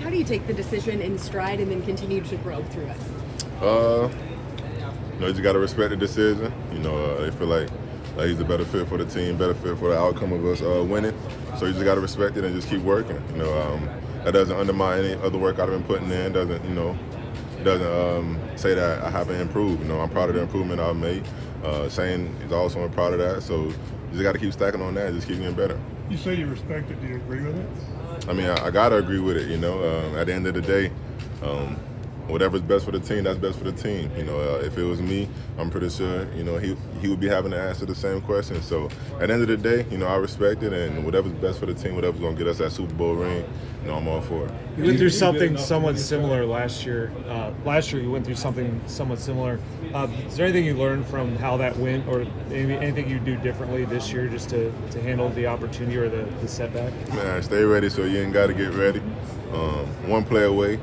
How do you take the decision in stride and then continue to grow through it? You just got to respect the decision. They feel like he's a better fit for the team, better fit for the outcome of us winning. So you just got to respect it and just keep working. That doesn't undermine any other work I've been putting in. Doesn't say that I haven't improved. I'm proud of the improvement I've made. Shane is also proud of that. So you just got to keep stacking on that and just keep getting better. You say you respect it. Do you agree with it? I mean, I got to agree with it. At the end of the day, whatever's best for the team, that's best for the team. If it was me, I'm pretty sure, he would be having to answer the same question. So at the end of the day, I respect it, and whatever's best for the team, whatever's going to get us that Super Bowl ring, I'm all for it. You went through something somewhat similar last year. Last year you went through something somewhat similar. Is there anything you learned from how that went, or anything you do differently this year just to handle the opportunity or the setback? Man, stay ready so you ain't got to get ready. One play away,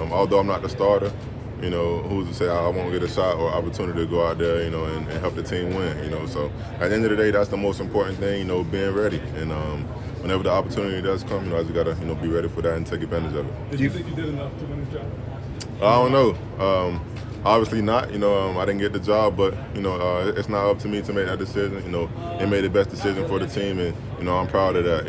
although I'm not the starter, who's to say I won't get a shot or opportunity to go out there, and help the team win, So at the end of the day, that's the most important thing, being ready. And whenever the opportunity does come, I just got to, be ready for that and take advantage of it. Did you think you did enough to win the job? I don't know. Obviously not. I didn't get the job, but it's not up to me to make that decision. They made the best decision for the team, and I'm proud of that.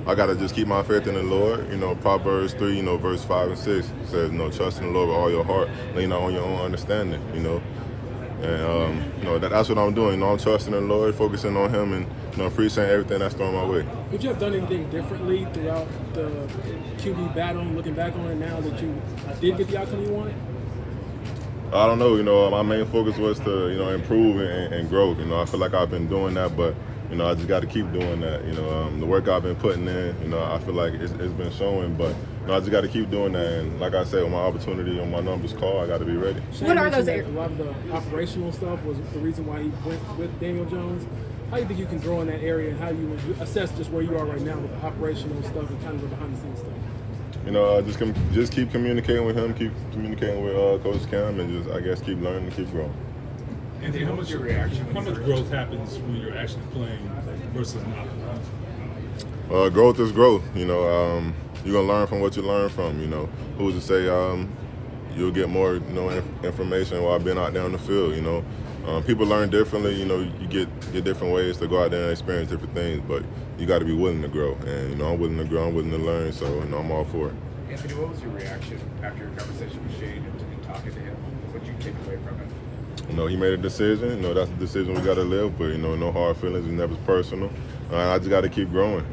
I got to just keep my faith in the Lord. Proverbs 3, verse 5 and 6 says, trust in the Lord with all your heart, lean not on your own understanding. And that's what I'm doing. I'm trusting in the Lord, focusing on Him, and appreciating everything that's thrown my way. Would you have done anything differently throughout the QB battle, looking back on it now that you did get the outcome you wanted? I don't know. My main focus was to improve and grow. I feel like I've been doing that, but I just got to keep doing that. The work I've been putting in, I feel like it's been showing, but I just got to keep doing that. And like I said, when my opportunity and my numbers call, I got to be ready. What are those areas? A lot of the operational stuff was the reason why he went with Daniel Jones. How do you think you can grow in that area, and how you would assess just where you are right now with the operational stuff and kind of the behind-the-scenes stuff? Just keep communicating with him, keep communicating with Coach Cam, and just, I guess, keep learning and keep growing. Anthony, how much growth happens when you're actually playing versus not? Growth is growth. You're going to learn from what you learn from. Who's to say you'll get more information while being out there on the field. People learn differently. You get different ways to go out there and experience different things, but you got to be willing to grow. And I'm willing to grow. I'm willing to learn. So I'm all for it. Anthony, what was your reaction after your conversation with Shane and talking to him? What did you take away from it? He made a decision. That's a decision we got to live with. No hard feelings. It's never personal. I just got to keep growing.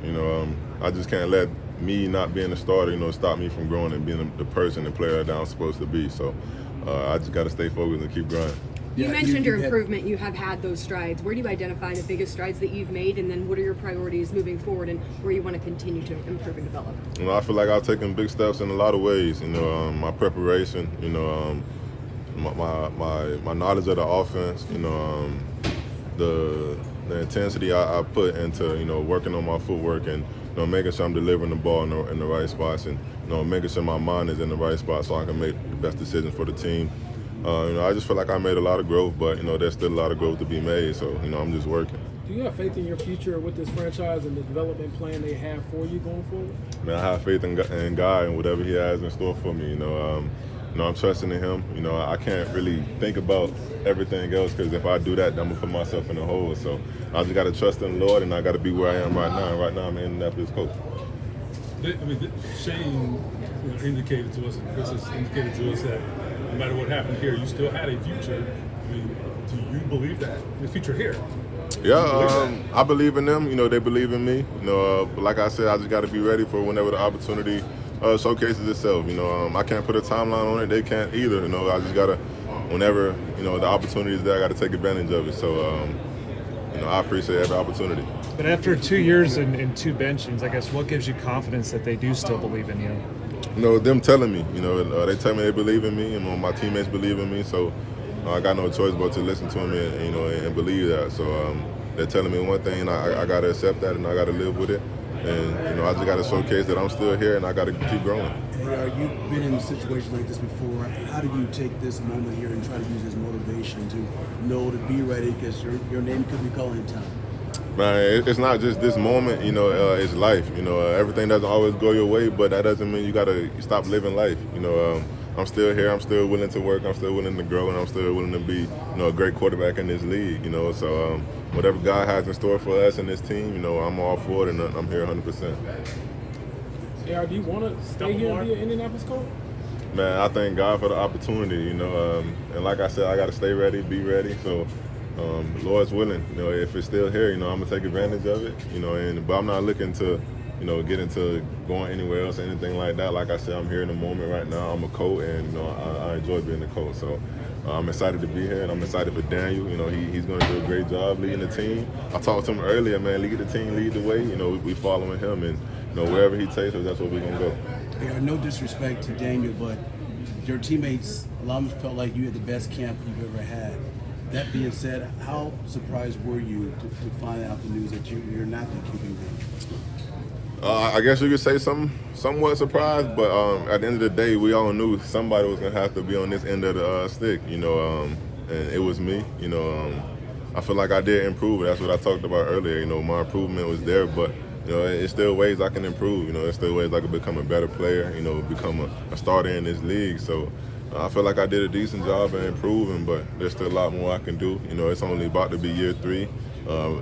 I just can't let me not being a starter, stop me from growing and being the person and player that I'm supposed to be. So I just got to stay focused and keep growing. You mentioned your improvement. You have had those strides. Where do you identify the biggest strides that you've made, and then what are your priorities moving forward, and where you want to continue to improve and develop? I feel like I've taken big steps in a lot of ways. My preparation. My knowledge of the offense. The intensity I put into working on my footwork and making sure I'm delivering the ball in the right spots, and making sure my mind is in the right spot so I can make the best decisions for the team. I just feel like I made a lot of growth, but there's still a lot of growth to be made. So I'm just working. Do you have faith in your future with this franchise and the development plan they have for you going forward? I have faith in God and whatever He has in store for me. I'm trusting in Him. I can't really think about everything else, because if I do that, I'm gonna put myself in a hole. So I just got to trust in the Lord, and I got to be where I am right now. And right now, I'm in Indianapolis Colts. Shane indicated to us, and Chris has indicated to us that no matter what happened here, you still had a future. Do you believe that the future here? Yeah, I believe in them. They believe in me. But like I said, I just got to be ready for whenever the opportunity showcases itself. I can't put a timeline on it. They can't either. I just gotta, whenever the opportunity is there, I gotta take advantage of it. So, I appreciate every opportunity. But after 2 years and two benchings, I guess, what gives you confidence that they do still believe in you? Them telling me. They tell me they believe in me, and my teammates believe in me. So I got no choice but to listen to them and believe that. So they're telling me one thing, and I gotta accept that, and I gotta live with it. And I just got to showcase that I'm still here, and I got to keep growing. You've been in a situation like this before. How do you take this moment here and try to use this motivation to know to be ready, because your name could be calling in town? Man, it's not just this moment, you know, it's life. You know, everything doesn't always go your way, but that doesn't mean you got to stop living life. You know, I'm still here. I'm still willing to work. I'm still willing to grow, and I'm still willing to be, you know, a great quarterback in this league. You know, so whatever God has in store for us and this team, you know, I'm all for it, and I'm here 100%. AR, do you want to stay here and be an Indianapolis Colt? Man, I thank God for the opportunity. You know, and like I said, I got to stay ready, be ready. So. Lord's willing, you know, if it's still here, you know, I'm gonna take advantage of it, you know, but I'm not looking to, you know, get into going anywhere else or anything like that. Like I said, I'm here in the moment right now. I'm a Colt, and you know, I enjoy being a Colt. So I'm excited to be here, and I'm excited for Daniel. You know, he's gonna do a great job leading the team. I talked to him earlier, man. Lead the team, lead the way. You know, we following him, and you know, wherever he takes us, that's where we're gonna go. Yeah, no disrespect to Daniel, but your teammates, a lot of them felt like you had the best camp you've ever had. That being said, how surprised were you to find out the news that you're not the QB1? I guess you could say somewhat surprised, but at the end of the day, we all knew somebody was gonna have to be on this end of the stick, you know, and it was me. You know, I feel like I did improve. That's what I talked about earlier. You know, my improvement was there, but you know, it's still ways I can improve. You know, there's still ways I can become a better player. You know, become a starter in this league. So. I feel like I did a decent job at improving, but there's still a lot more I can do. You know, it's only about to be year 3.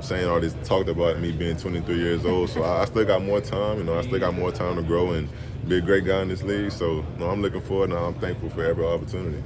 Saying all this talked about me being 23 years old, so I still got more time. You know, I still got more time to grow and be a great guy in this league. So, you know, I'm looking forward, and I'm thankful for every opportunity.